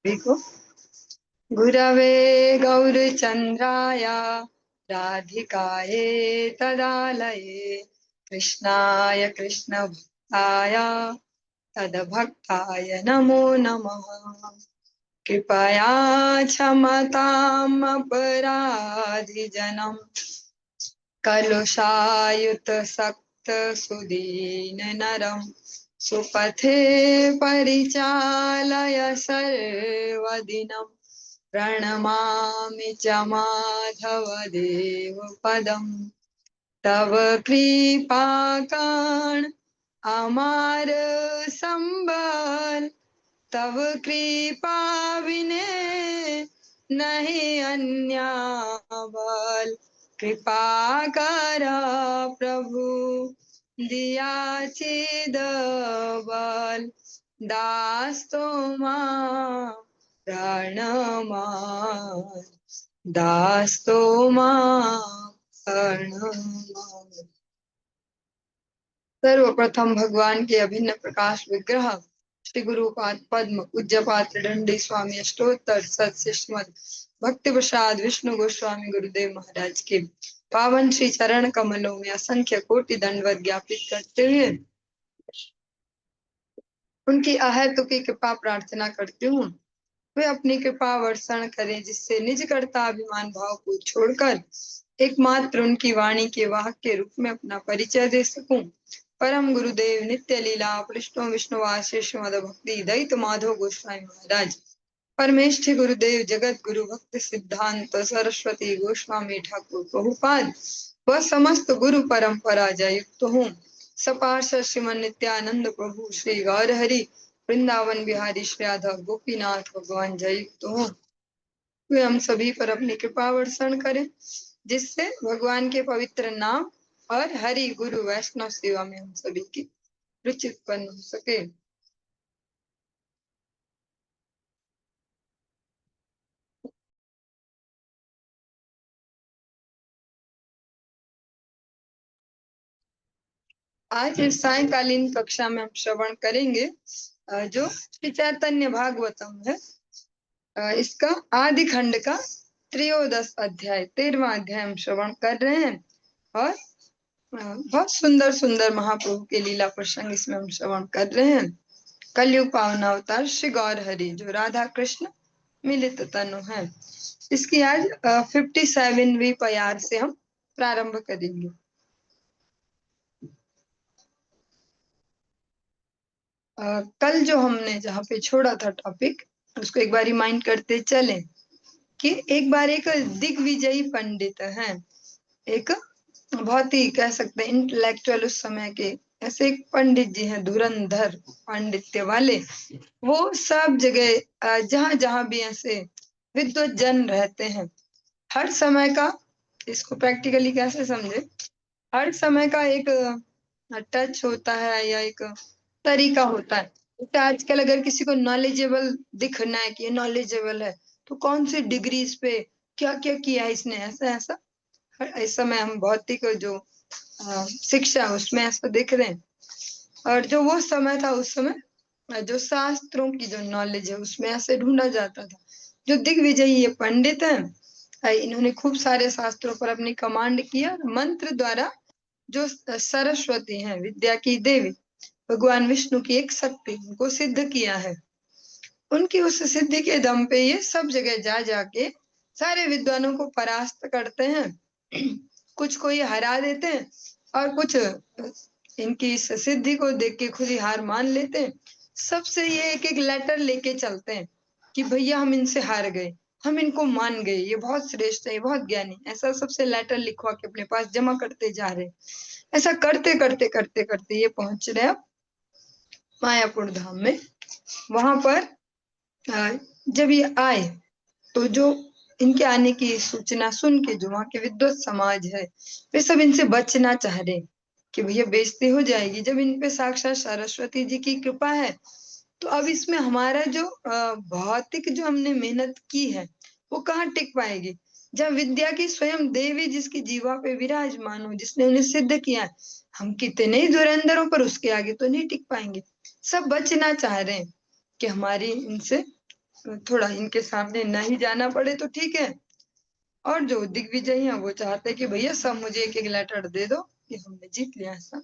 को गुरवे गौरचन्द्राय राधिकाये तदालये कृष्णाय कृष्णभक्ताय तद्भक्ताय नमो नमः। कृपया क्षमताम् अपराधिजनम् कलुषायुत सक्त सुदीन नरम् सुपथे परिचालय सर्वदिनम् प्रणमामि च माधव देव पदम् तव कृपाकाण अमार संबल तव कृपा विने नहीं अन्य बल कृपा कर प्रभु दिया चिद बल दास तोमा प्रणमान दास तोमा प्रणमान। सर्वप्रथम भगवान के अभिन्न प्रकाश विग्रह श्री गुरुपाद पद्म पूज्यपात्र दंडी स्वामी अष्टोत्तर सत्शिष्मद भक्ति प्रसाद विष्णु गोस्वामी गुरुदेव महाराज के पावन श्री चरण कमलों में असंख्य कोटि दंडवत ज्ञापित करते हुए उनकी अहेतुकी कृपा प्रार्थना करती हूँ। वे अपनी कृपा वर्षण करें जिससे निज कर्ता अभिमान भाव को छोड़कर एकमात्र उनकी वाणी के वाहक के रूप में अपना परिचय दे सकूं। परम गुरुदेव नित्य लीला कृष्ण विष्णुवास श्रीमद भक्ति दैत माधव गोस्वामी महाराज परमेष्ठि गुरुदेव जगत गुरु भक्त सिद्धांत सरस्वती गोस्वामी ठाकुर प्रभुपाद व समस्त गुरु परंपरा जयुक्त हूँ। सपार्षद श्रीमन नित्यानंद प्रभु श्री गौर हरि वृंदावन बिहारी श्री राधा गोपीनाथ भगवान जयुक्त हूँ। वे हम सभी पर अपनी कृपा वर्षण करें जिससे भगवान के पवित्र नाम और हरि गुरु वैष्णव सेवा में हम सभी की रुचि उत्पन्न हो सके। आज इस सायकालीन कक्षा में हम श्रवण करेंगे जो श्री चैतन्य भागवतम है, इसका आदि खंड का त्रयोदश अध्याय 13वां अध्याय हम श्रवण कर रहे हैं और बहुत सुंदर सुंदर महाप्रभु के लीला प्रसंग इसमें हम श्रवण कर रहे हैं। कलयुग पावन अवतार श्री गौर हरि जो राधा कृष्ण मिलित तनु है, इसकी आज 57वीं प्यार से हम प्रारंभ करेंगे। कल जो हमने जहाँ पे छोड़ा था टॉपिक उसको एक बार रिमाइंड करते चले कि एक बार एक दिग्विजयी पंडित है, एक बहुत ही कह सकते हैं इंटेलेक्चुअल उस समय के ऐसे एक पंडित जी हैं, धुरंधर पांडित्य वाले। वो सब जगह जहां जहां भी ऐसे विद्वत जन रहते हैं, हर समय का, इसको प्रैक्टिकली कैसे समझे, हर समय का एक टच होता है या एक तरीका होता है। तो आजकल अगर किसी को नॉलेजेबल दिखना है कि ये नॉलेजेबल है तो कौन सी डिग्रीज पे क्या क्या किया है इसने, ऐसा ऐसा इस समय हम भौतिक जो शिक्षा उसमें ऐसा देख रहे हैं। और जो वो समय था उस समय जो शास्त्रों की जो नॉलेज है उसमें ऐसे ढूंढा जाता था। जो दिग्विजयी ये पंडित हैं, इन्होंने खूब सारे शास्त्रों पर अपनी कमांड किया। मंत्र द्वारा जो सरस्वती हैं विद्या की देवी भगवान विष्णु की एक शक्ति उनको सिद्ध किया है। उनकी उस सिद्धि के दम पे ये सब जगह जा जाके सारे विद्वानों को परास्त करते हैं। कुछ को ये हरा देते हैं और कुछ इनकी इस सिद्धि को देख के खुद ही हार मान लेते हैं। सबसे ये एक एक लेटर लेके चलते हैं कि भैया हम इनसे हार गए, हम इनको मान गए, ये बहुत श्रेष्ठ है, ये बहुत ज्ञानी, ऐसा सबसे लेटर लिखवा के अपने पास जमा करते जा रहे। ऐसा करते करते करते करते ये पहुंच रहे अब मायापुर धाम में। वहां पर जब ये आए तो जो इनके आने की सूचना सुन के जो वहाँ के विद्वत समाज है वे सब इनसे बचना चाह रहे कि भैया बेइज्जती हो जाएगी। जब इन पे साक्षात सरस्वती जी की कृपा है तो अब इसमें हमारा जो भौतिक जो हमने मेहनत की है वो कहाँ टिक पाएगी, जब विद्या की स्वयं देवी जिसकी जीवा पे विराजमान हो, जिसने उन्हें सिद्ध किया, हम कितने ही धुरंधरों पर उसके आगे तो नहीं टिक पाएंगे। सब बचना चाह रहे हैं कि हमारी इनसे थोड़ा इनके सामने नहीं जाना पड़े तो ठीक है। और जो दिग्विजयी हैं वो चाहते हैं कि भैया सब मुझे एक एक लेटर दे दो कि हमने जीत लिया सब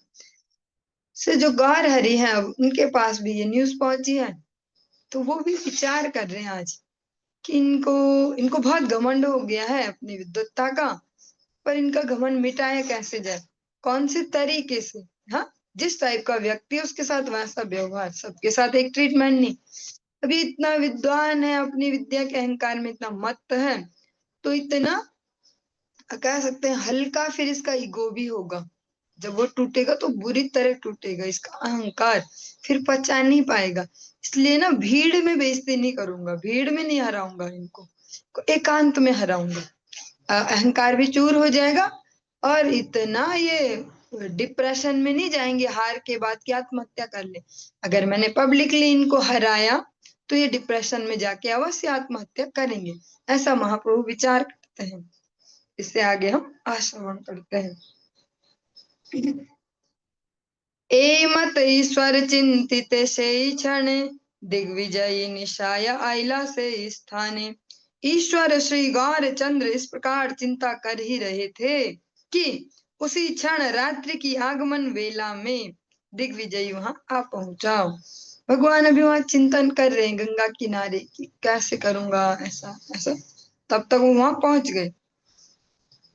से। जो गौर हरि हैं अब उनके पास भी ये न्यूज पहुंची है, तो वो भी विचार कर रहे हैं आज कि इनको इनको बहुत घमंड हो गया है अपनी विद्वत्ता का, पर इनका घमंड मिटाया कैसे जाए, कौन से तरीके से। हाँ, जिस टाइप का व्यक्ति है उसके साथ वैसा व्यवहार, सबके साथ एक ट्रीटमेंट नहीं। अभी इतना विद्वान है, अपनी विद्या के अहंकार में इतना मत्त है, तो इतना कह सकते हैं हल्का फिर इसका ईगो भी होगा। जब वो टूटेगा तो बुरी तरह टूटेगा इसका अहंकार, फिर पचा नहीं पाएगा। इसलिए ना भीड़ में बेइज्जती नहीं करूंगा, भीड़ में नहीं हराऊंगा इनको, एकांत में हराऊंगा। अहंकार भी चूर हो जाएगा और इतना ये डिप्रेशन में नहीं जाएंगे हार के बाद कि आत्महत्या कर ले। अगर मैंने पब्लिकली इनको हराया तो ये डिप्रेशन में जाके अवश्य आत्महत्या करेंगे, ऐसा महाप्रभु विचार करते हैं। इससे आगे हम आश्रवण करते हैं। ए मत ईश्वर चिंतित से क्षण, दिग्विजयी निशाय आइला से स्थाने। ईश्वर श्री गौर चंद्र इस प्रकार चिंता कर ही रहे थे कि उसी क्षण रात्रि की आगमन वेला में दिग्विजयी वहां आ पहुंचा। भगवान अभी वहां चिंतन कर रहे हैं गंगा किनारे की, कैसे करूंगा ऐसा ऐसा, तब तक वो वहां पहुंच गए।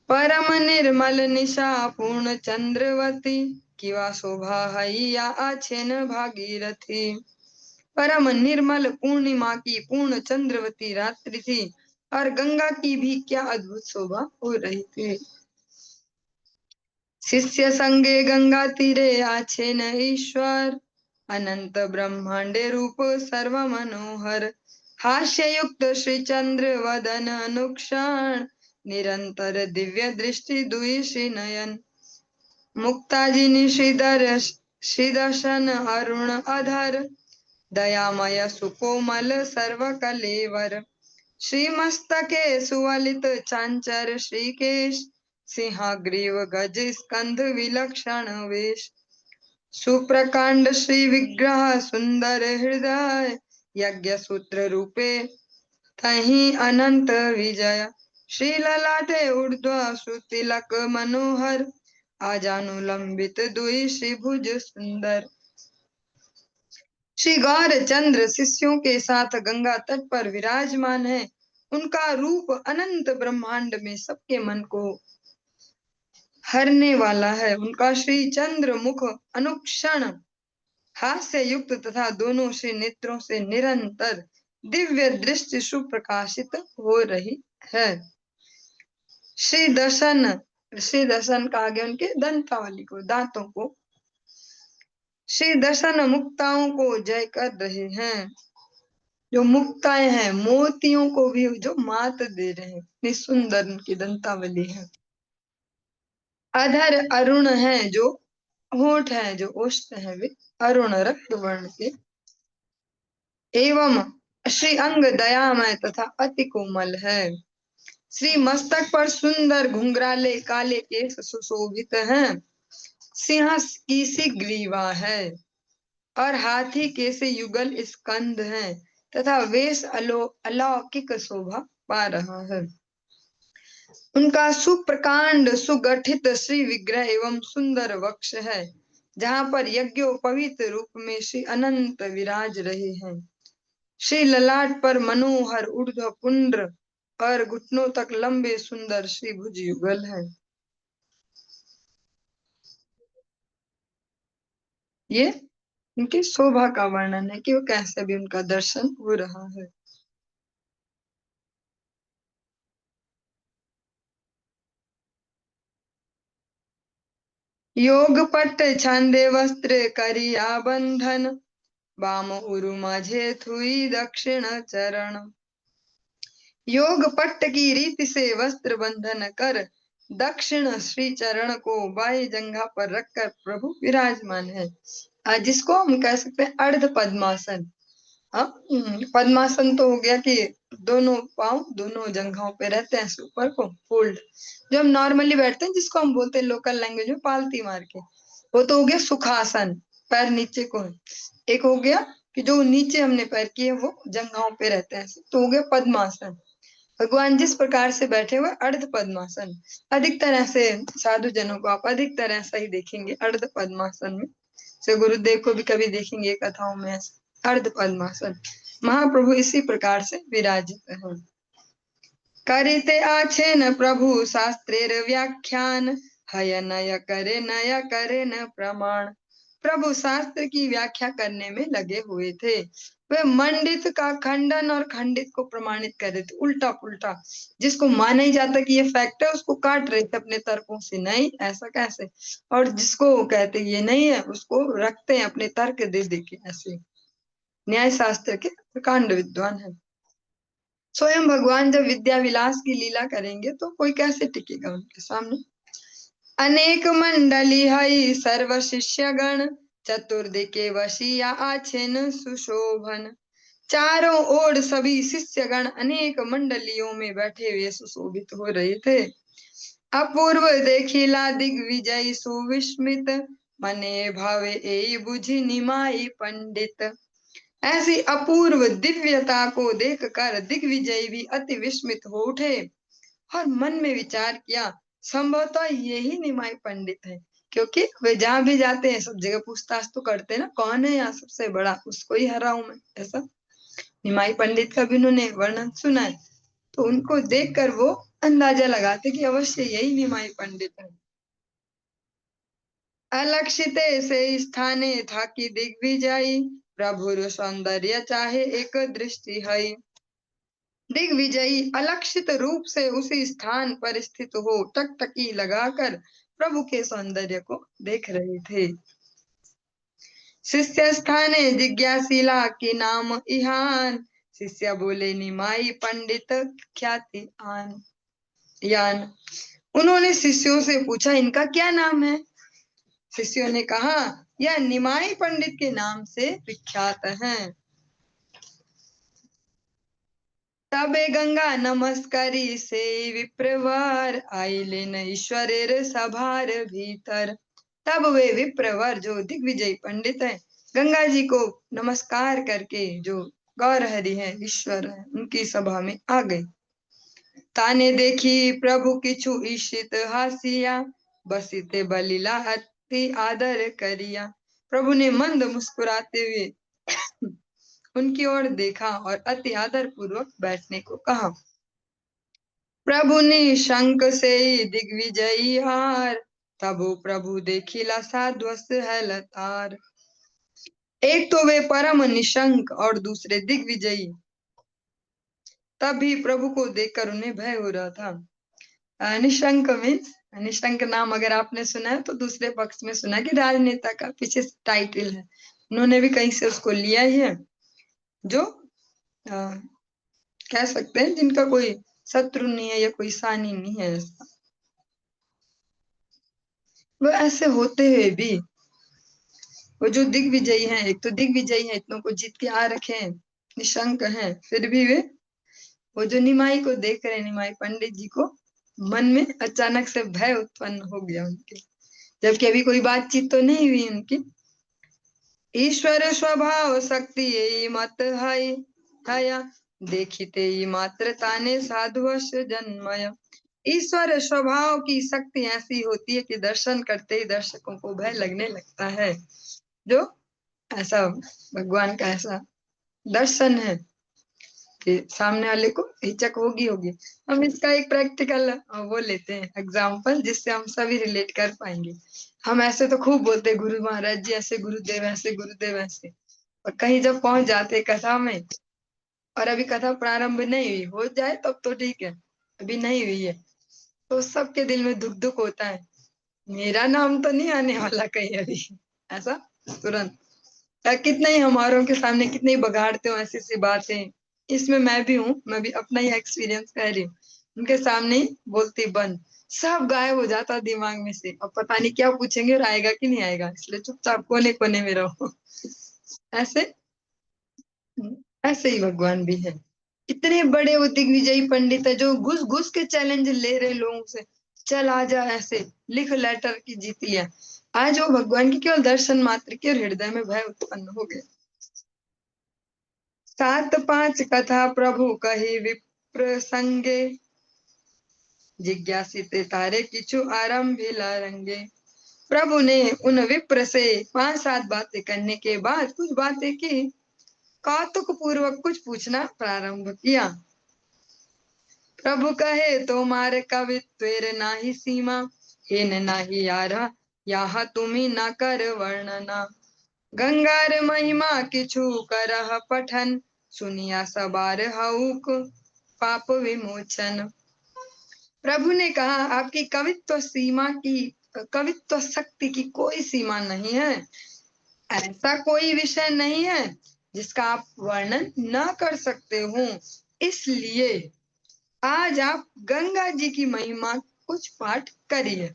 परम निर्मल निशा पूर्ण चंद्रवती, किवा शोभा हैया आछेन भागीरथी। परम निर्मल पूर्णिमा की पूर्ण चंद्रवती रात्रि थी और गंगा की भी क्या अद्भुत शोभा हो रही थी। शिष्य संगे गंगा तीरे आछेन ईश्वर, अनंत ब्रह्मांडे रूप सर्व मनोहर। हास्य युक्त श्री चंद्र वदन अनुक्षण, निरंतर दिव्य दृष्टि दुई श्री नयन। मुक्ताजिनी श्रीदर्शन अरुण अधर, दयामय सुकोमल सर्व कलेवर। श्रीमस्तके सुवलित चांचर श्रीकेश, सिंहाग्रीव गज स्कंध विलक्षण वेश। सुप्रकांड श्री विग्रह सुंदर हृदय, यज्ञ सूत्र रूपे तहि अनंत विजय। श्री ललाटे ऊर्ध्व सुतिलक मनोहर, आजानुलंबित दुई श्रीभुज सुंदर। श्री गौर चंद्र शिष्यों के साथ गंगा तट पर विराजमान है। उनका रूप अनंत ब्रह्मांड में सबके मन को हरने वाला है। उनका श्री चंद्र मुख अनुक्षण हास्य युक्त तथा दोनों श्री नेत्रों से निरंतर दिव्य दृष्टि सुप्रकाशित हो रही है। श्री दर्शन कहा गया उनके दंतावली को, दांतों को। श्री दर्शन मुक्ताओं को जय कर रहे हैं। जो मुक्ताएं हैं मोतियों को भी जो मात दे रहे हैं, इतनी सुंदर उनकी दंतावली है। अधर अरुण है, जो होठ है, जो ओष्ठ है वे अरुण रक्त वर्ण के। एवं श्री अंग दयामय तथा अति कोमल है। श्री मस्तक पर सुंदर घुंघराले काले केश सुशोभित हैं। सिंह की सी ग्रीवा है और हाथी के से युगल स्कंद है तथा वेश अलौकिक शोभा पा रहा है। उनका सुप्रकांड सुगठित श्री विग्रह एवं सुंदर वक्ष है, जहाँ पर यज्ञोपवीत रूप में श्री अनंत विराज रहे हैं। श्री ललाट पर मनोहर ऊर्ध्व पुंड्र और घुटनों तक लंबे सुंदर श्री भुज युगल है। ये उनकी शोभा का वर्णन है कि वो कैसे भी उनका दर्शन हो रहा है। योग पट्ट छंदे वस्त्र करिया बंधन, बाम उरु माझे थुई दक्षिण चरण। योग पट्ट की रीति से वस्त्र बंधन कर दक्षिण श्री चरण को बाह्य जंघा पर रखकर प्रभु विराजमान है, जिसको हम कह सकते हैं अर्ध पद्मासन। पद्मासन तो हो गया कि दोनों पांव दोनों जंघाओं पे रहते हैं, ऊपर को फोल्ड, जो हम नॉर्मली बैठते हैं जिसको हम बोलते हैं लोकल लैंग्वेज में पालती मार के, वो तो हो गया सुखासन, पैर नीचे को है। एक हो गया कि जो नीचे हमने पैर किए वो जंघाओं पे रहते हैं, तो हो गया पद्मासन। भगवान जिस प्रकार से बैठे हुए अर्ध पद्मासन, अधिकतर ऐसे साधु जनों को आप अधिकतर ऐसा ही देखेंगे अर्ध पद्मासन में। से गुरुदेव को भी कभी देखेंगे कथाओं में ऐसा अर्ध पद्मासन। महाप्रभु इसी प्रकार से विराजित हैं। करिते आछे न प्रभु शास्त्रेर व्याख्यान, हय नय करे न प्रमाण। प्रभु शास्त्र की व्याख्या करने में लगे हुए थे। वे मंडित का खंडन और खंडित को प्रमाणित कर रहे थे, उल्टा पुल्टा। जिसको माना ही जाता कि ये फैक्ट है उसको काट रहे थे अपने तर्कों से, नहीं ऐसा कैसे, और जिसको कहते ये नहीं है उसको रखते हैं अपने तर्क दे दे के। ऐसे न्याय शास्त्र के प्रकांड विद्वान है। स्वयं भगवान जब विद्या विलास की लीला करेंगे तो कोई कैसे टिकेगा उनके सामने। अनेक मंडली हई सर्व शिष्य गण, चतुर्दिके वशिया आछेन सुशोभन। चारों ओर सभी शिष्यगण अनेक मंडलियों में बैठे हुए सुशोभित हो रहे थे। अपूर्व देखिला दिग्विजय सुविस्मित, मने भावे ए बुझी निमाई पंडित। ऐसी अपूर्व दिव्यता को देखकर दिग्विजय भी अति विस्मित हो उठे और मन में विचार किया, संभवतः यही निमाई पंडित है, क्योंकि वे जहां भी जाते हैं सब जगह पूछताछ तो करते हैं ना, कौन है यहाँ सबसे बड़ा, उसको ही हराऊं मैं। ऐसा निमाई पंडित का भी उन्होंने वर्णन सुना है, तो उनको देखकर वो अंदाजा लगाते कि अवश्य यही निमाई पंडित है। अलक्षित से स्थाने था कि दिग्विजय, प्रभुर सौंदर्य चाहे एक दृष्टि है। दिग्विजयी अलक्षित रूप से उसी स्थान पर स्थित हो टकटकी लगाकर प्रभु के सौंदर्य को देख रहे थे। शिष्य स्थाने जिज्ञासिला की नाम इहान, शिष्य बोले निमाई पंडित ख्याति आन यान। उन्होंने शिष्यों से पूछा इनका क्या नाम है। शिष्यों ने कहा यह निमाई पंडित के नाम से विख्यात हैं। तबे गंगा नमस्कारी से विप्रवर, आइले न ईश्वरेर सभार भीतर। तब वे विप्रवर जो दिग्विजय पंडित है गंगा जी को नमस्कार करके, जो गौरहरि है ईश्वर है, उनकी सभा में आ गए। ताने देखी प्रभु किछु ईशित हासिया, बसिते बलिला अति आदर करिया। प्रभु ने मंद मुस्कुराते हुए उनकी ओर देखा और अति आदर पूर्वक बैठने को कहा। प्रभु ने शंक से दिग्विजयी हार, तबो प्रभु देखिला साध्वस है लतार। एक तो वे परम निशंक और दूसरे दिग्विजयी। तभी प्रभु को देखकर उन्हें भय हो रहा था। निशंक मीन्स, निशंक नाम अगर आपने सुना है तो दूसरे पक्ष में सुना कि राजनेता का पीछे टाइटल है, उन्होंने भी कहीं से उसको लिया ही है। जो कह सकते हैं जिनका कोई शत्रु नहीं है या कोई सानी नहीं है, ऐसा। वो ऐसे होते हुए भी वो जो दिग्विजयी हैं, एक तो दिग्विजयी है, इतनों को जीत के आ रखे हैं, निशंक हैं, फिर भी वे वो जो निमाई को देख रहे हैं, निमाई पंडित जी को, मन में अचानक से भय उत्पन्न हो गया उनके, जबकि अभी कोई बातचीत तो नहीं हुई उनकी। ईश्वर स्वभाव शक्ति यही मत हया, देखिते ही मात्र ताने साधुवश जन्मय। ईश्वर स्वभाव की शक्ति ऐसी होती है कि दर्शन करते ही दर्शकों को भय लगने लगता है। जो ऐसा भगवान का ऐसा दर्शन है कि सामने वाले को हिचक होगी। हम इसका एक प्रैक्टिकल वो लेते हैं एग्जाम्पल, जिससे हम सभी रिलेट कर पाएंगे। हम ऐसे तो खूब बोलते हैं गुरु महाराज जी ऐसे, गुरुदेव ऐसे, गुरुदेव ऐसे, और कहीं जब पहुंच जाते कथा में और अभी कथा प्रारंभ नहीं हुई, हो जाए तब तो ठीक है, अभी नहीं हुई है तो सबके दिल में दुख दुख होता है, मेरा नाम तो नहीं आने वाला कहीं अभी, ऐसा तुरंत। कितना ही हमारों के सामने कितने ही बगाड़ते हो ऐसी सी बातें, इसमें मैं भी हूँ, मैं भी अपना ही एक्सपीरियंस कह रही हूँ। उनके सामने ही बोलती बंद, सब गायब हो जाता दिमाग में से, अब पता नहीं क्या पूछेंगे और आएगा कि नहीं आएगा, इसलिए चुपचाप कोने कोने में रहो। ऐसे ऐसे ही भगवान भी है। इतने बड़े वो दिग्विजयी पंडित है जो घुस घुस के चैलेंज ले रहे लोगों से, चल आ जा ऐसे, लिख लेटर की जीती है। आज वो भगवान की केवल दर्शन मात्र के हृदय में भय उत्पन्न हो गया। सात पांच कथा प्रभु कही विप्र संगे, जिज्ञासित तारे किछु आरंभिला रंगे। प्रभु ने उन विप्र से 5-7 बातें करने के बाद कुछ बातें की, कौतुक पूर्वक कुछ पूछना प्रारंभ किया। प्रभु कहे तुम्हारे कवित्वेर नाही सीमा, हेन नाही यारा यहाँ तुम्ही न कर वर्णना। गंगार महिमा किछु करह पठन, सुनिया सबार हऊक पाप विमोचन। प्रभु ने कहा आपकी कवित्व शक्ति की कोई सीमा नहीं है। ऐसा कोई विषय नहीं है जिसका आप वर्णन न कर सकते हो। इसलिए आज आप गंगा जी की महिमा कुछ पाठ करिए,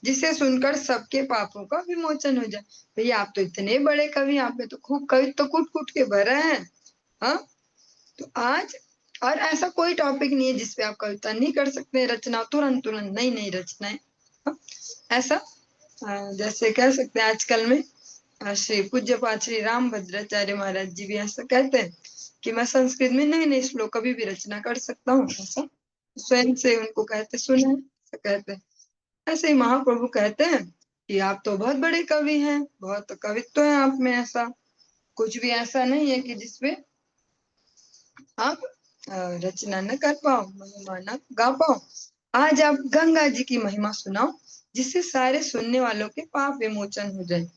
जिसे सुनकर सबके पापों का विमोचन हो जाए। भैया आप तो इतने बड़े कवि, आप में तो खूब कवित्व कूट कूट के भरे हैं। हाँ, तो आज और ऐसा कोई टॉपिक नहीं है जिसपे आप कविता नहीं कर सकते। रचना तुरंत तुरंत नई नई रचनाएं। हाँ? ऐसा जैसे कह सकते हैं आजकल में श्री पूज्यपाद श्री रामभद्राचार्य महाराज जी भी ऐसा कहते हैं कि मैं संस्कृत में नए नए श्लोक कभी भी रचना कर सकता हूँ। ऐसा स्वयं से उनको कहते सुना है, कहते हैं। ऐसे ही महाप्रभु कहते हैं कि आप तो बहुत बड़े कवि हैं, बहुत कवित्व है आप में, ऐसा कुछ भी ऐसा नहीं है कि जिसपे आप रचना न कर पाओ, महिमा न गा पाओ। आज आप गंगा जी की महिमा सुनाओ, जिससे सारे सुनने वालों के पाप विमोचन हो जाए।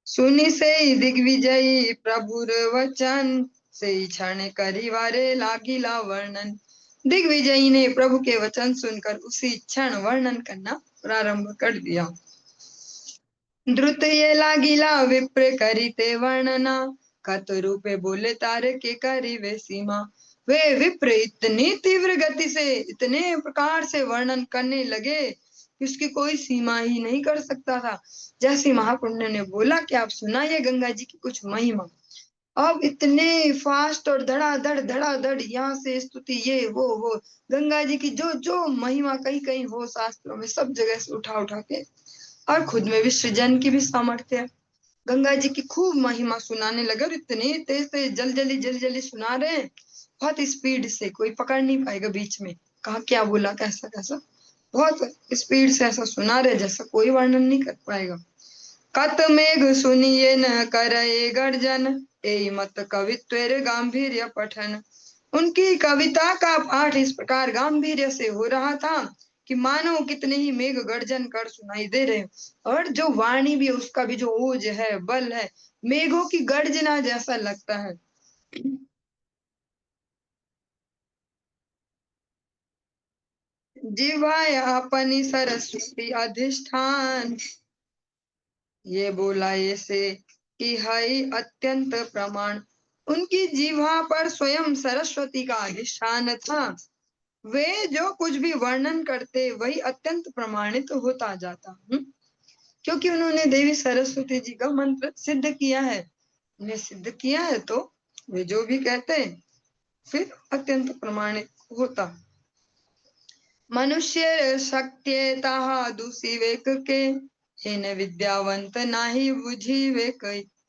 सुनी से दिग्विजयी प्रभुर वचन, से क्षण करिवारे लागिला वर्णन। दिग्विजयी ने प्रभु के वचन सुनकर उसी क्षण वर्णन करना प्रारंभ कर दिया। द्रुत ये लागिला विप्र करिते वर्णना, कत रूपे बोले तारे के करी वे सीमा। वे विप्र इतनी तीव्र गति से इतने प्रकार से वर्णन करने लगे कि उसकी कोई सीमा ही नहीं कर सकता था। जैसे महापुण्य ने बोला कि आप सुनाइए गंगा जी की कुछ महिमा, अब इतने फास्ट और धड़ाधड़ यहाँ से स्तुति, ये वो गंगा जी की जो जो महिमा कहीं कहीं हो शास्त्रों में, सब जगह से उठा उठा के, और खुद में भी सृजन की भी सामर्थ्य है। गंगा जी की खूब महिमा सुनाने लगे और इतने तेज तेज जल्दी सुना रहे हैं, बहुत स्पीड से, कोई पकड़ नहीं पाएगा बीच में कहा क्या बोला, कैसा कैसा, बहुत स्पीड से ऐसा सुना रहे जैसा कोई वर्णन नहीं कर पाएगा। कत मेघ सुनिए न करे गर्जन, ए मत कवित्वेर गांभीर्य पठन। उनकी कविता का पाठ इस प्रकार गांभीर्य से हो रहा था कि मानो कितने ही मेघ गर्जन कर सुनाई दे रहे, और जो वाणी भी उसका भी जो ओज है, बल है, मेघों की गर्जना जैसा लगता है। जिह्वाय अपनी सरस्वती अधिष्ठान, ये बोला ऐसे कि है अत्यंत प्रमाण। उनकी जिह्वा पर स्वयं सरस्वती का अधिष्ठान था। वे जो कुछ भी वर्णन करते वही अत्यंत प्रमाणित होता जाता। क्योंकि उन्होंने देवी सरस्वती जी का मंत्र सिद्ध किया है, उन्हें सिद्ध किया है, तो वे जो भी कहते हैं फिर अत्यंत प्रमाणित होता। मनुष्य शक्त्यता दूसी वेक के, हेन विद्यावंत नाही बुझी वेक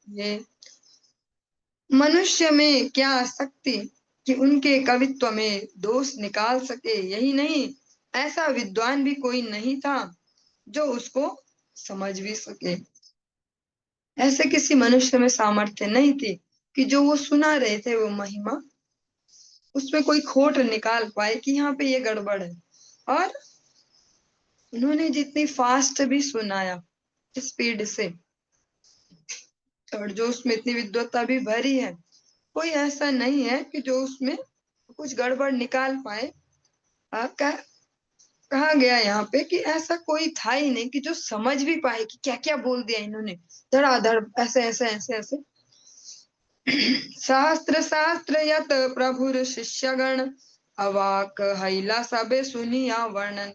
ये। मनुष्य में क्या शक्ति कि उनके कवित्व में दोष निकाल सके, यही नहीं ऐसा विद्वान भी कोई नहीं था जो उसको समझ भी सके। ऐसे किसी मनुष्य में सामर्थ्य नहीं थी कि जो वो सुना रहे थे वो महिमा, उसमें कोई खोट निकाल पाए कि यहाँ पे ये गड़बड़ है। और उन्होंने जितनी फास्ट भी सुनाया, स्पीड से, और जो उसमें इतनी विद्वत्ता भी भरी है, कोई ऐसा नहीं है कि जो उसमें कुछ गड़बड़ निकाल पाए। कहा गया यहाँ पे कि ऐसा कोई था ही नहीं कि जो समझ भी पाए कि क्या क्या बोल दिया इन्होंने, धड़ाधड़ ऐसे ऐसे ऐसे ऐसे। शास्त्र शास्त्र यत प्रभुर शिष्यगण, अवाक हैला सबे सुनिया वर्णन।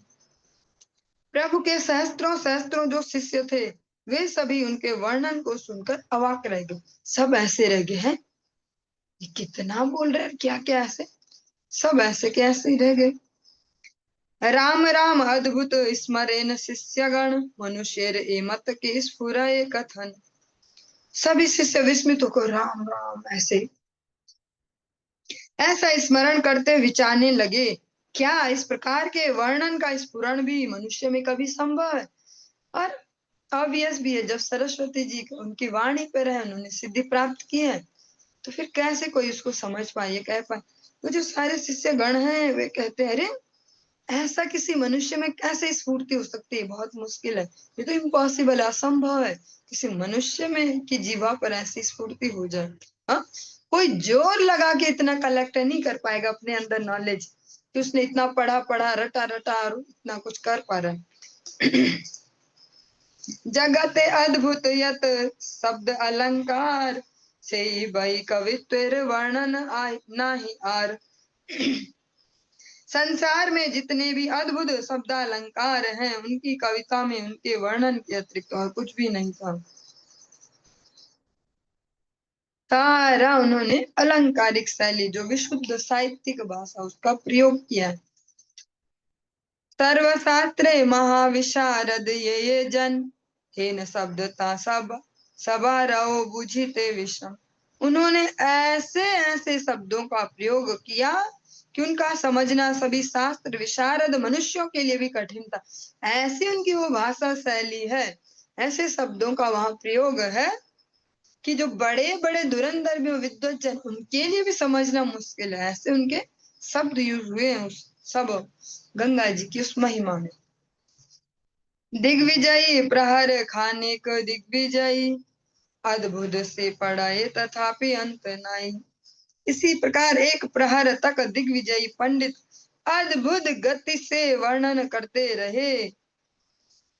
प्रभु के सहस्त्रों सहस्त्रों जो शिष्य थे, वे सभी उनके वर्णन को सुनकर अवाक रह गए। सब ऐसे रह गए हैं, ये कितना बोल रहे हैं, क्या क्या ऐसे, सब ऐसे के ऐसे ही रह गए। राम राम अद्भुत स्मरेन शिष्यगण, मनुष्यर ए मत के स्फुरय कथन। सभी शिष्य विस्मित होकर राम राम ऐसा स्मरण करते विचारने लगे, क्या इस प्रकार के वर्णन का स्फुरण भी मनुष्य में कभी संभव है? और ऑब्वियस भी है, जब सरस्वती जी उनकी वाणी पर है, उन्होंने सिद्धि प्राप्त की है, तो फिर कैसे कोई उसको समझ पाए, ये कह पाए। तो जो सारे शिष्य गण हैं वे कहते हैं, अरे ऐसा किसी मनुष्य में कैसे स्फूर्ति हो सकती है, बहुत मुश्किल है, ये तो इम्पॉसिबल, असंभव है किसी मनुष्य में कि जीवा पर ऐसी स्फूर्ति हो जाए। हाँ, कोई जोर लगा के इतना कलेक्ट नहीं कर पाएगा अपने अंदर नॉलेज कि उसने इतना पढ़ा पढ़ा रटा रटा और इतना कुछ कर पा रहा है। जगते अद्भुत यत शब्द अलंकार से भई कवित्व वर्णन नाही आर। संसार में जितने भी अद्भुत शब्द अलंकार हैं, उनकी कविता में उनके वर्णन के अतिरिक्त और कुछ भी नहीं था। सारा उन्होंने अलंकारिक शैली, जो विशुद्ध साहित्यिक भाषा, उसका प्रयोग किया है। सर्वशास्त्रे महाविशारद ये जन, हेन शब्दता सब सबारओ बुझिते विषम। उन्होंने ऐसे ऐसे शब्दों का प्रयोग किया कि उनका समझना सभी शास्त्र विशारद मनुष्यों के लिए भी कठिन था। ऐसी उनकी वो भाषा शैली है, ऐसे शब्दों का वहां प्रयोग है कि जो बड़े बड़े धुरंधर भी विद्वज्जन, उनके लिए भी समझना मुश्किल है। ऐसे उनके शब्द यूज हुए हैं उस सब गंगा जी की उस महिमा में। दिग्विजयी प्रहर खाने को दिग्विजयी, अद्भुत से पढ़ाए तथापि अंत नहीं। इसी प्रकार एक प्रहर तक दिग्विजयी पंडित अद्भुत गति से वर्णन करते रहे,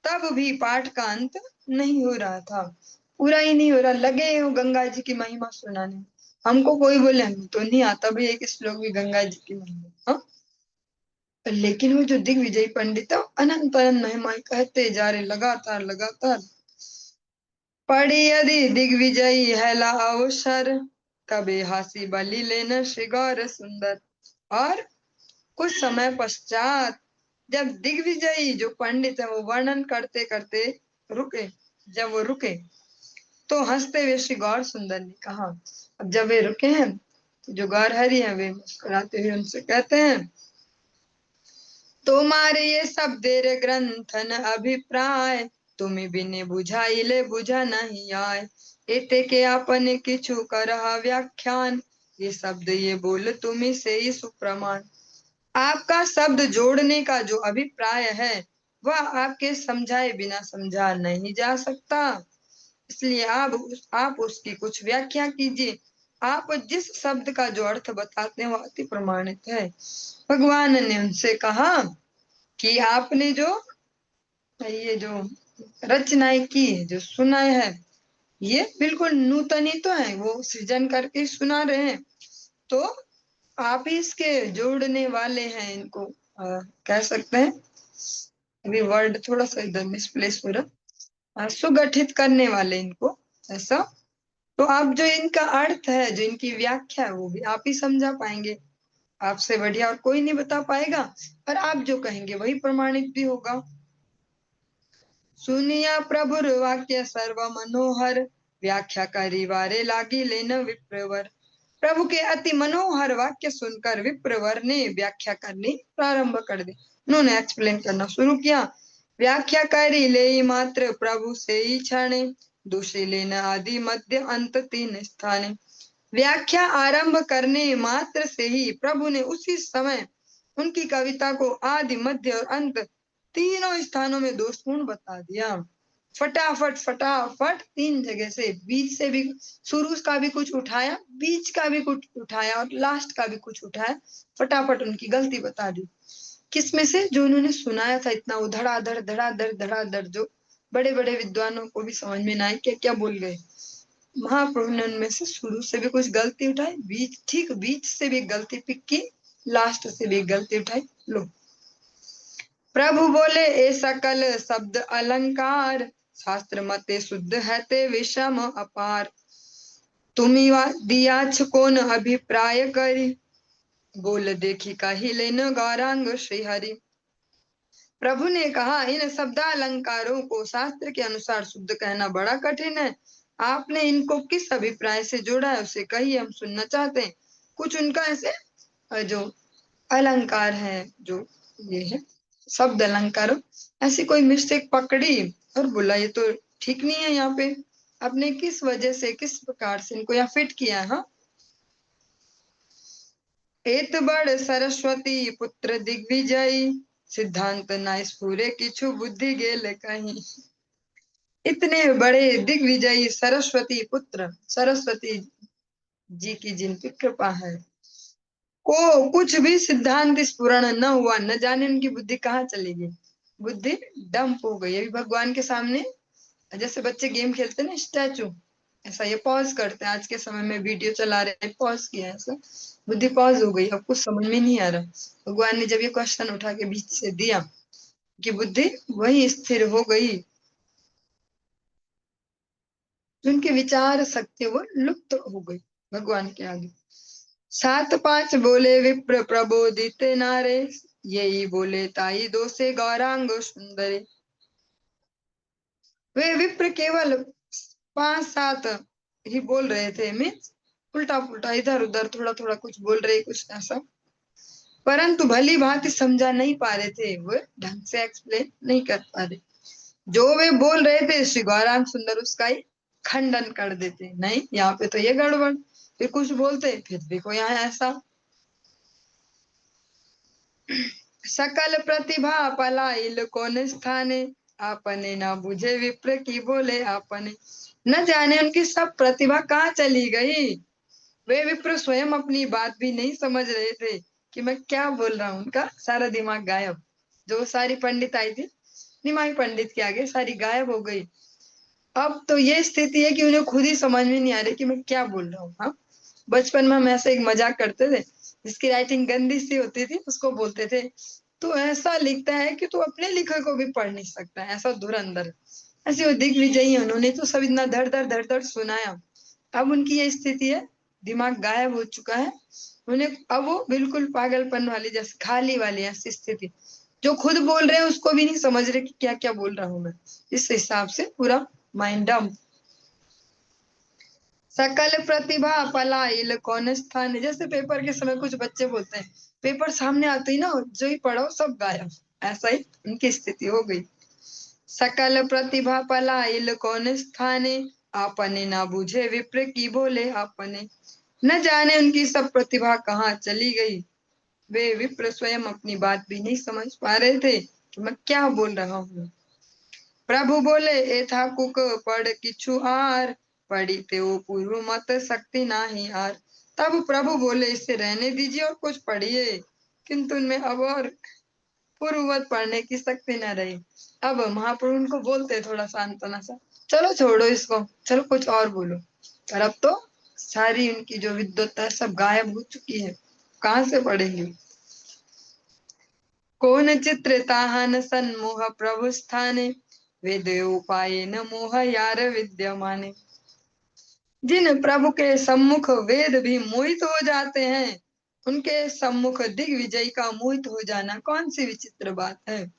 तब भी पाठ का अंत नहीं हो रहा था, पूरा ही नहीं हो रहा। लगे हो गंगा जी की महिमा सुनाने, हमको कोई बोले हम तो नहीं आता भाई एक श्लोक भी गंगा जी की महिमा। हाँ, लेकिन वो जो दिग्विजय पंडित है, अनंत अनंत महिमा कहते जा रहे लगातार लगातार। पढ़ी यदि दिग्विजयी हैला अवसर, कबे हासी बलि लेना श्रृगार सुंदर। और कुछ समय पश्चात जब दिग्विजयी जो पंडित है वो वर्णन करते करते रुके, जब वो रुके तो हंसते हुए श्री गौर सुंदर ने कहा। अब जब वे रुके हैं तो जो गौर हरि है वे मुस्कुराते हुए उनसे कहते हैं, तुम्हारे ये सब देर ग्रंथन अभिप्राय, तुम्हें बिने बुझाइले बुझा नहीं आए। एते के आपने किछु करहा व्याख्यान, ये शब्द ये बोल तुम्हें से ही सुप्रमाण। आपका शब्द जोड़ने का जो अभिप्राय है वह आपके समझाए बिना समझा नहीं जा सकता, इसलिए आप उसकी कुछ व्याख्या कीजिए। आप जिस शब्द का जो अर्थ बताते हैं वो अति प्रमाणित है। भगवान ने उनसे कहा कि आपने जो ये जो रचनाएं की है, जो सुनाए है, ये बिल्कुल नूतन ही तो है, वो सृजन करके सुना रहे हैं, तो आप ही इसके जोड़ने वाले हैं। इनको कह सकते हैं, अभी वर्ड थोड़ा सा इधर मिसप्लेस हो रहा, सुगठित करने वाले इनको, ऐसा। तो आप जो इनका अर्थ है, जो इनकी व्याख्या है, वो भी आप ही समझा पाएंगे, आपसे बढ़िया और कोई नहीं बता पाएगा। और आप जो कहेंगे वही प्रमाणित भी होगा। सुनिया प्रभुर वाक्य सर्व मनोहर, व्याख्या करी वारे लागी लेन विप्रवर। प्रभु के अति मनोहर वाक्य सुनकर विप्रवर ने व्याख्या करनी प्रारंभ कर दी। उन्होंने एक्सप्लेन करना शुरू किया। व्याख्या करी ले मात्र प्रभु से ही क्षणे, दूसरी लेन आदि मध्य अंत तीन स्थाने। व्याख्या आरंभ करने मात्र से ही प्रभु ने उसी समय उनकी कविता को आदि मध्य और अंत तीनों स्थानों में दोषपूर्ण बता दिया। फटाफट फटाफट तीन जगह से, बीच से भी, शुरू का भी कुछ उठाया, बीच का भी कुछ उठाया और लास्ट का भी कुछ उठाया, फटाफट उनकी गलती बता दी। किसमें से? जो उन्होंने सुनाया था इतना, वो धड़ाधड़ धड़ाधड़ धड़ाधड़, जो बड़े बड़े विद्वानों को भी समझ में ना आए क्या क्या बोल गए। महाप्रभु ने उनमें से शुरू से भी कुछ गलती उठाई, बीच, ठीक बीच से भी गलती पिक की, लास्ट से भी गलती उठाई। लो, प्रभु बोले ए सकल शब्द अलंकार, शास्त्र मते शुद्ध है ते विषम अपार। तुम्ही दिया कौन अभिप्राय करी, बोल देखी कही लेन गौरांग श्रीहरि। प्रभु ने कहा, इन शब्दालंकारों को शास्त्र के अनुसार शुद्ध कहना बड़ा कठिन है। आपने इनको किस अभिप्राय से जोड़ा है उसे कहिए, हम सुनना चाहते हैं। कुछ उनका ऐसे जो अलंकार है, जो ये है शब्द अलंकार, ऐसी कोई मिस्टेक पकड़ी और बोला ये तो ठीक नहीं है। यहाँ पे आपने किस वजह से, किस प्रकार से इनको यहाँ फिट किया है। हाँ, एत बड़ सरस्वती पुत्र दिग्विजयी, सिद्धांत न स्फुरे किछु बुद्धि गेल कहीं। इतने बड़े दिग्विजयी सरस्वती पुत्र, सरस्वती जी की जिन पे कृपा है, को कुछ भी सिद्धांत स्फुरण न हुआ, न जाने उनकी बुद्धि कहाँ चली गई, बुद्धि डंप हो गई। अभी भगवान के सामने जैसे बच्चे गेम खेलते हैं ना, स्टैचू, ऐसा ये पॉज करते हैं। आज के समय में वीडियो चला रहे हैं, पॉज किया है, ऐसा बुद्धि पॉज हो गई, अब कुछ समझ में नहीं आ रहा। भगवान ने जब ये क्वेश्चन उठा के बीच से दिया कि बुद्धि वही स्थिर हो गई, उनके विचार शक्ति वो लुप्त हो गई भगवान के आगे। 7 5 बोले विप्र प्रबोधित नारे, यही बोले ताई दोषे गौरांग सुंदरे। वे विप्र केवल 5 7 ही बोल रहे थे, मीन्स उल्टा पुल्टा इधर उधर थोड़ा थोड़ा कुछ बोल रहे, कुछ ऐसा, परंतु भली भांति समझा नहीं पा रहे थे, वो ढंग से एक्सप्लेन नहीं कर पा रहे। जो वे बोल रहे थे श्री गौरांग सुंदर उसका ही खंडन कर देते, नहीं यहाँ पे तो ये गड़बड़, फिर कुछ बोलते, फिर देखो यहाँ ऐसा। सकल प्रतिभा पलाइल कौन स्थाने, आपने ना बुझे विप्र की बोले आपने। न जाने उनकी सब प्रतिभा कहाँ चली गई, वे विप्र स्वयं अपनी बात भी नहीं समझ रहे थे कि मैं क्या बोल रहा हूँ। उनका सारा दिमाग गायब, जो सारी पंडित आई थी निमाई पंडित के आगे सारी गायब हो गई। अब तो ये स्थिति है कि उन्हें खुद ही समझ में नहीं आ रही कि मैं क्या बोल रहा हूँ। हाँ, बचपन में हम ऐसे एक मजाक करते थे, जिसकी राइटिंग गंदी सी होती थी उसको बोलते थे तू ऐसा लिखता है कि तू अपने लिखे को भी पढ़ नहीं सकता, ऐसा धुरंधर। ऐसे वो दिग्विजयी, उन्होंने तो सब इतना धड़ धड़ सुनाया। अब उनकी ये स्थिति है, दिमाग गायब हो चुका है उन्हें, अब वो बिल्कुल पागलपन वाली, जैसे खाली वाली ऐसी स्थिति, जो खुद बोल रहे हैं उसको भी नहीं समझ रहे कि क्या क्या बोल रहा हूं मैं। इस हिसाब से पूरा माइंड डंप। सकल प्रतिभा पलाइल कौन स्थान, जैसे पेपर के समय कुछ बच्चे बोलते हैं, पेपर सामने आते ही ना जो ही पढ़ो सब गायब, ऐसा ही उनकी स्थिति हो गई। सकल प्रतिभा पलाइल कौन स्थाने, आपने ना बुझे विप्र की बोले आपने। न जाने उनकी सब प्रतिभा कहाँ चली गई, वे विप्र स्वयं अपनी बात भी नहीं समझ पा रहे थे कि मैं क्या बोल रहा हूँ। प्रभु बोले एथा कुक पढ़ किछु आर, पढ़ी ते वो पूर्व मत शक्ति नाही आर। तब प्रभु बोले इसे रहने दीजिए और कुछ पढ़िए, किंतु उनमें अब और पूर्ववत पढ़ने की शक्ति न रही। अब महाप्रभु उनको बोलते थोड़ा सांत्वना सा, चलो छोड़ो इसको, चलो कुछ और बोलो। और अब तो सारी उनकी जो विद्वत्ता है सब गायब हो चुकी है, कहाँ से पढ़ेंगे। कौन चित्र ताहन सन्मोह प्रभु स्थाने, वेद उपाय न मोह यार विद्यमाने। जिन प्रभु के सम्मुख वेद भी मोहित हो जाते हैं, उनके सम्मुख दिग्विजय का मोहित हो जाना कौन सी विचित्र बात है।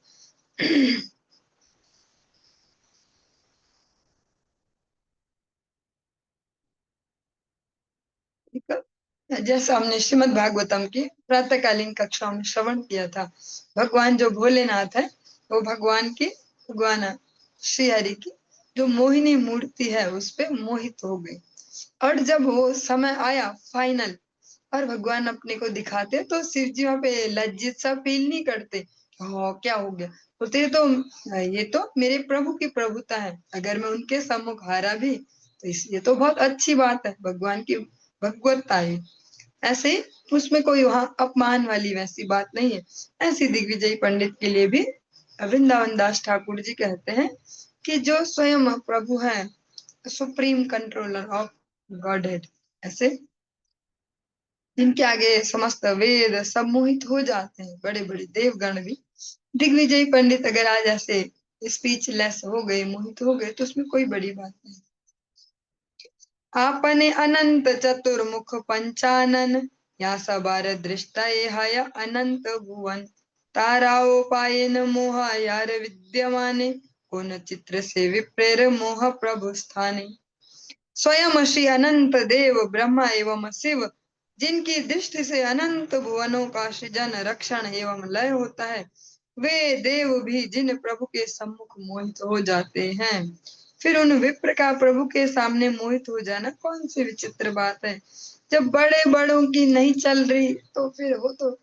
जैसा हमने श्रीमद् भागवतम की प्रातःकालीन कक्षाओं में श्रवण किया था, भगवान जो भोलेनाथ है वो भगवान की, भगवान श्री हरि की जो मोहिनी मूर्ति है उस पे मोहित हो गई। और जब वो समय आया फाइनल और भगवान अपने को दिखाते तो शिव जी वहां पे लज्जित सा फील नहीं करते, हाँ क्या हो गया, बोलते ये तो मेरे प्रभु की प्रभुता है, अगर मैं उनके सम्मुख हारा भी तो ये तो बहुत अच्छी बात है, भगवान की भगवत्ता है। ऐसे ही उसमें कोई वहां अपमान वाली वैसी बात नहीं है। ऐसी दिग्विजय पंडित के लिए भी वृंदावन दास ठाकुर जी कहते हैं कि जो स्वयं प्रभु है, supreme controller of God head, ऐसे जिनके आगे समस्त वेद सब मोहित हो जाते हैं, बड़े बड़े देवगण भी। दिग्विजय पंडित अगर आज ऐसे स्पीचलेस हो गए, मोहित हो गए, तो उसमें कोई बड़ी बात नहीं। आपने अनंत चतुर्मुख पंचानन, या सबार दृष्टा हय अनंत भुवन। ताराओ पायन मोह यार विद्यमाने, कौन चित्र से विप्रेर मोह प्रभु स्थाने। स्वयं श्री अनंत देव ब्रह्मा एवं शिव, जिनकी दृष्टि से अनंत भुवनों का सृजन रक्षण एवं लय होता है, वे देव भी जिन प्रभु के सम्मुख मोहित हो जाते हैं, फिर उन विप्र का प्रभु के सामने मोहित हो जाना कौन सी विचित्र बात है। जब बड़े बड़ों की नहीं चल रही तो फिर वो तो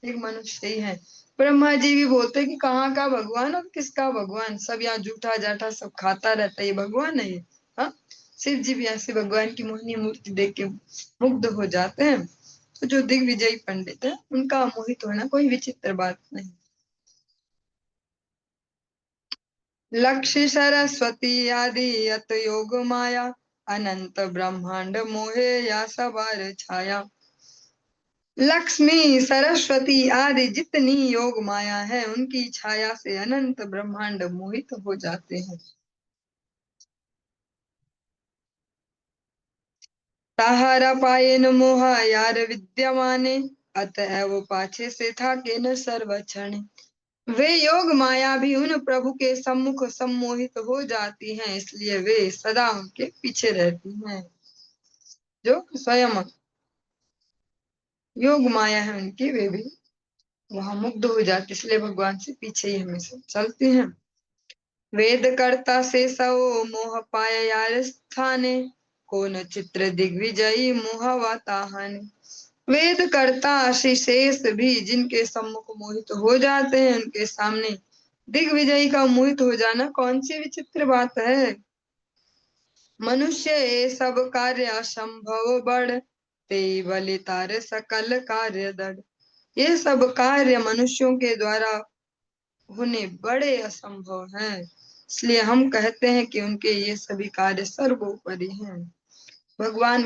एक मनुष्य ही है। ब्रह्मा जी भी बोलते कि कहाँ का भगवान और किसका भगवान, सब यहाँ जूठा जाठा सब खाता रहता है, ये भगवान है ये। हाँ, शिव जी भी ऐसे भगवान की मोहनी मूर्ति देख के मुग्ध हो जाते हैं। तो जो दिग्विजयी पंडित है उनका मोहित होना कोई विचित्र बात नहीं। लक्ष्य सरस्वती आदि यत योग माया, अनंत ब्रह्मांड मोहे या सवार छाया। लक्ष्मी सरस्वती आदि जितनी योग माया है, उनकी छाया से अनंत ब्रह्मांड मोहित हो जाते हैं। ताहारा पाए न मोह यार विद्यमाने, अतएव पाछे से था के न सर्वक्षण। वे योग माया भी उन प्रभु के सम्मुख सम्मोहित हो जाती हैं, इसलिए वे सदा उनके पीछे रहती हैं। जो स्वयं योग माया है उनकी, वे भी वहां मुग्ध हो जाती, इसलिए भगवान से पीछे ही हमेशा चलती हैं। वेद कर्ता से सो मोह पाय यार स्थाने, को न चित्र दिग्विजयी मोहवताहन। वेद कर्ता श्री शेष भी जिनके सम्मुख मोहित हो जाते हैं, उनके सामने दिग्विजयी का मोहित हो जाना कौन सी विचित्र बात है। मनुष्य ये सब कार्य असंभव बड़, ते बलितार सकल कार्य दड़। ये सब कार्य मनुष्यों के द्वारा होने बड़े असंभव हैं, इसलिए हम कहते हैं कि उनके ये सभी कार्य सर्वोपरि हैं। भगवान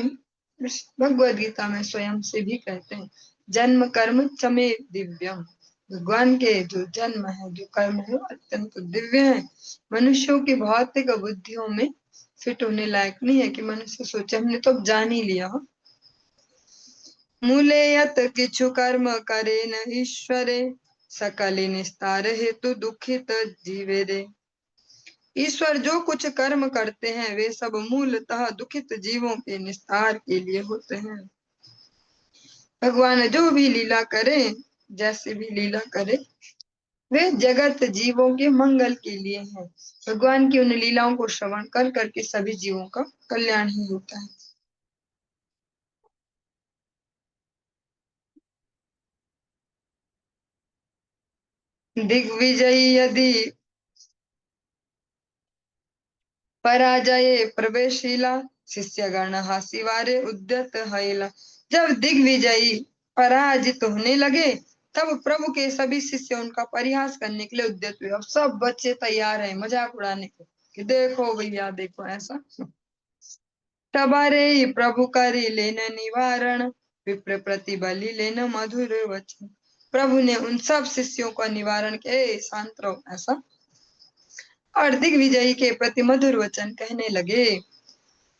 भगवद गीता में स्वयं से भी कहते हैं, जन्म कर्म चमे दिव्यम। भगवान के जो जन्म है, जो कर्म है, वो अत्यंत दिव्य है। मनुष्यों की भौतिक बुद्धियों में फिट होने लायक नहीं है कि मनुष्य सोचे हमने तो अब जान ही लिया। मूले यत किछु कर्म करे न ईश्वरे, सकल निस्तार हेतु दुखित जीवे रे। ईश्वर जो कुछ कर्म करते हैं, वे सब मूलतः दुखित जीवों के निस्तार के लिए होते हैं। भगवान जो भी लीला करे, जैसे भी लीला करे, वे जगत जीवों के मंगल के लिए हैं। भगवान की उन लीलाओं को श्रवण कर करके सभी जीवों का कल्याण ही होता है। दिग्विजयी यदि पराजये प्रवेशीला, शिष्यगण हासिवारे उद्यत हैला। जब दिग्विजयी पराजित होने लगे, तब प्रभु के सभी शिष्य उनका परिहास करने के लिए उद्यत हुए। अब सब बच्चे तैयार हैं मजाक उड़ाने को कि देखो भैया देखो ऐसा। तबारे प्रभु करी लेन निवारण, विप्र प्रतिबली लेन मधुर वचन। प्रभु ने उन सब शिष्यों का निवारण किया, शांत रहो ऐसा, और दिग्विजयी के प्रति मधुर वचन कहने लगे।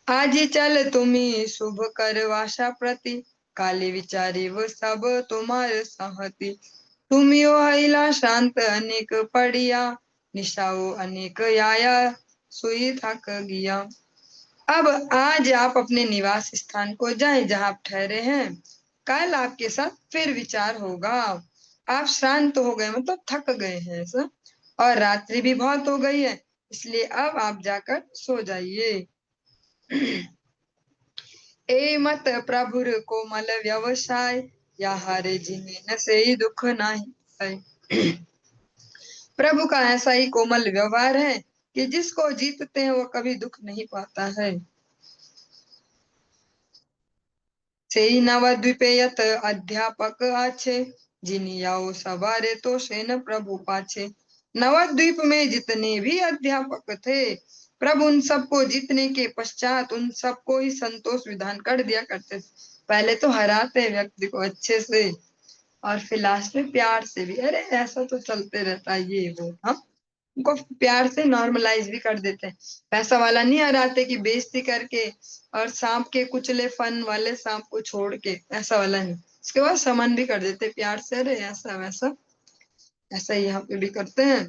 आजी चल तुम्ही शुभ कर वाशा प्रति, काले विचारी वो सब तुम्हार सहती। तुमियो हिला शांत अनेक पड़िया, निशाओ अनेक आया सुई थक गया। अब आज आप अपने निवास स्थान को जाएं जहां आप ठहरे हैं। कल आपके साथ फिर विचार होगा। आप श्रांत हो गए मतलब थक गए हैं ऐसा, और रात्रि भी बहुत हो गई है, इसलिए अब आप जाकर सो जाइए। ए मत प्रभुर कोमल व्यवसाय, या हारे जिन्हें न से ही दुख नहीं है। प्रभु का ऐसा ही कोमल व्यवहार है कि जिसको जीतते हैं वो कभी दुख नहीं पाता है। से ही नवद्वीपे यत अध्यापक आछे, जिनियाओ सवारे तो सेन प्रभु पाछे। नवद्वीप में जितने भी अध्यापक थे, प्रभु उन सबको जीतने के पश्चात उन सबको ही संतोष विधान कर दिया करते थे। पहले तो हराते व्यक्ति को अच्छे से, और फिर लास्ट में प्यार से भी, अरे ऐसा तो चलते रहता है ये वो, हाँ, उनको प्यार से नॉर्मलाइज भी कर देते हैं। पैसा वाला नहीं हराते कि बेइज्जती करके और सांप के कुचले फन वाले सांप को छोड़ के, ऐसा वाला नहीं। इसके बाद समन भी कर देते प्यार से, अरे ऐसा वैसा, ऐसा ही यहाँ पे भी करते हैं।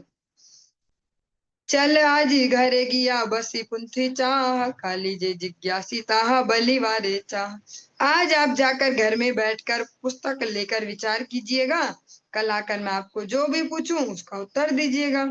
चल आज घरे गिया बसी पुंथी चाह, काली जे जिज्ञासी ताहा बलिवारे चाह। आज आप जाकर घर में बैठकर पुस्तक लेकर विचार कीजिएगा, कल आकर मैं आपको जो भी पूछूं उसका उत्तर दीजिएगा।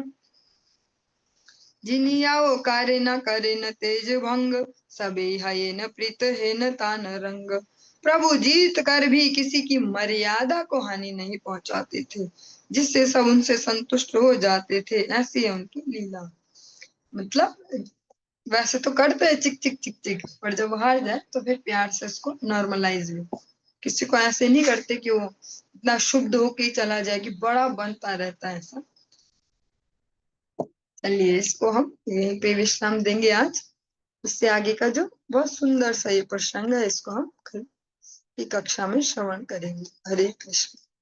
जिनी आओ कार्य न करे न तेज भंग, सबे हये न प्रीत है न तान रंग। प्रभु जीत कर भी किसी की मर्यादा को हानि नहीं पहुंचाते थे, जिससे सब उनसे संतुष्ट हो जाते थे, ऐसी है उनकी लीला। मतलब वैसे तो करते हैं चिक चिक चिक चिक, पर जब हार जाए तो फिर प्यार से उसको नॉर्मलाइज भी। किसी को ऐसे नहीं करते कि वो इतना शुद्ध होके ही चला जाए कि बड़ा बनता रहता है ऐसा। चलिए इसको हम यहीं पे विश्राम देंगे आज। इससे आगे का जो बहुत सुंदर सा ये प्रसंग है, इसको हम कल की कक्षा में श्रवण करेंगे। हरे कृष्ण।